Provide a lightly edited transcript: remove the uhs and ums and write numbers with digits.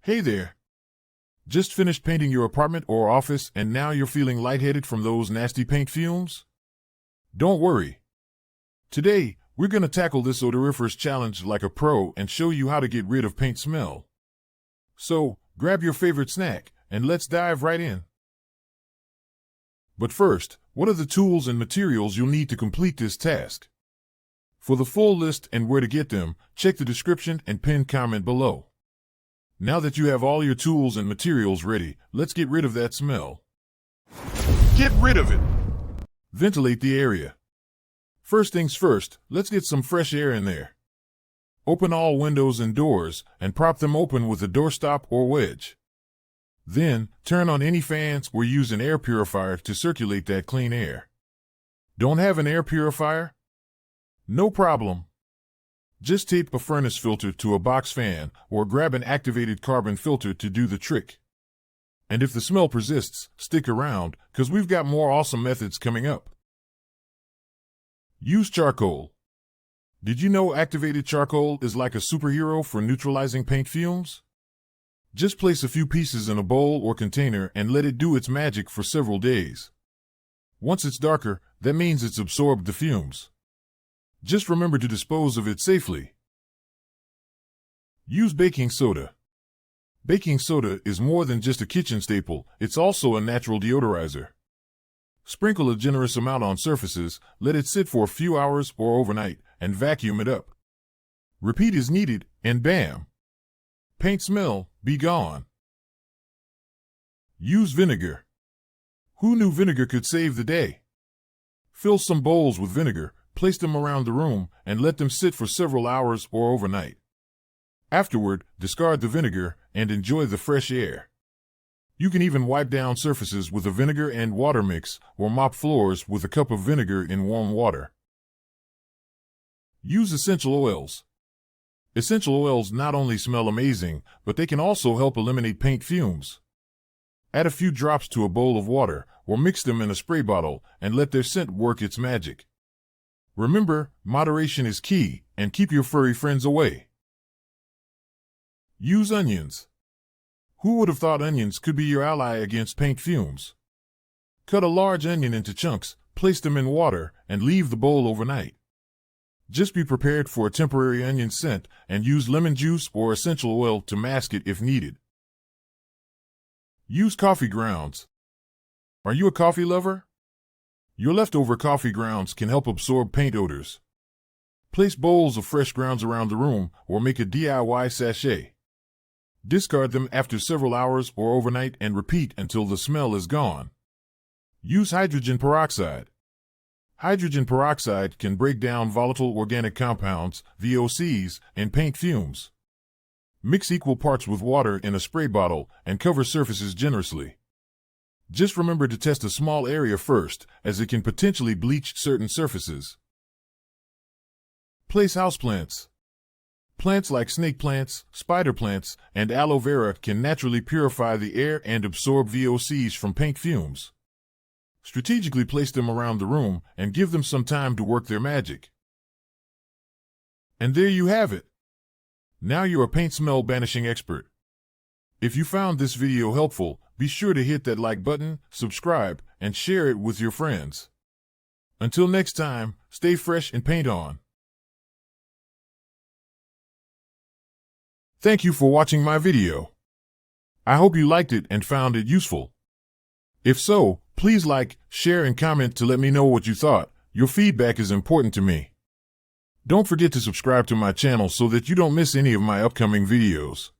Hey there. Just finished painting your apartment or office and now you're feeling lightheaded from those nasty paint fumes? Don't worry. Today, we're going to tackle this odoriferous challenge like a pro and show you how to get rid of paint smell. So, grab your favorite snack and let's dive right in. But first, what are the tools and materials you'll need to complete this task? For the full list and where to get them, check the description and pinned comment below. Now that you have all your tools and materials ready, let's get rid of that smell. Get rid of it! Ventilate the area. First things first, let's get some fresh air in there. Open all windows and doors and prop them open with a doorstop or wedge. Then, turn on any fans or use an air purifier to circulate that clean air. Don't have an air purifier? No problem. Just tape a furnace filter to a box fan or grab an activated carbon filter to do the trick. And if the smell persists, stick around, because we've got more awesome methods coming up. Use charcoal. Did you know activated charcoal is like a superhero for neutralizing paint fumes? Just place a few pieces in a bowl or container and let it do its magic for several days. Once it's darker, that means it's absorbed the fumes. Just remember to dispose of it safely. Use baking soda. Baking soda is more than just a kitchen staple, it's also a natural deodorizer. Sprinkle a generous amount on surfaces, let it sit for a few hours or overnight, and vacuum it up. Repeat as needed, and bam! Paint smell, be gone. Use vinegar. Who knew vinegar could save the day? Fill some bowls with vinegar, place them around the room, and let them sit for several hours or overnight. Afterward, discard the vinegar and enjoy the fresh air. You can even wipe down surfaces with a vinegar and water mix or mop floors with a cup of vinegar in warm water. Use essential oils. Essential oils not only smell amazing, but they can also help eliminate paint fumes. Add a few drops to a bowl of water or mix them in a spray bottle and let their scent work its magic. Remember, moderation is key, and keep your furry friends away. Use onions. Who would have thought onions could be your ally against paint fumes? Cut a large onion into chunks, place them in water, and leave the bowl overnight. Just be prepared for a temporary onion scent and use lemon juice or essential oil to mask it if needed. Use coffee grounds. Are you a coffee lover? Your leftover coffee grounds can help absorb paint odors. Place bowls of fresh grounds around the room or make a DIY sachet. Discard them after several hours or overnight and repeat until the smell is gone. Use hydrogen peroxide. Hydrogen peroxide can break down volatile organic compounds, VOCs, and paint fumes. Mix equal parts with water in a spray bottle and cover surfaces generously. Just remember to test a small area first, as it can potentially bleach certain surfaces. Place houseplants. Plants like snake plants, spider plants, and aloe vera can naturally purify the air and absorb VOCs from paint fumes. Strategically place them around the room and give them some time to work their magic. And there you have it. Now you're a paint smell banishing expert. If you found this video helpful, be sure to hit that like button, subscribe, and share it with your friends. Until next time, stay fresh and paint on. Thank you for watching my video. I hope you liked it and found it useful. If so, please like, share, and comment to let me know what you thought. Your feedback is important to me. Don't forget to subscribe to my channel so that you don't miss any of my upcoming videos.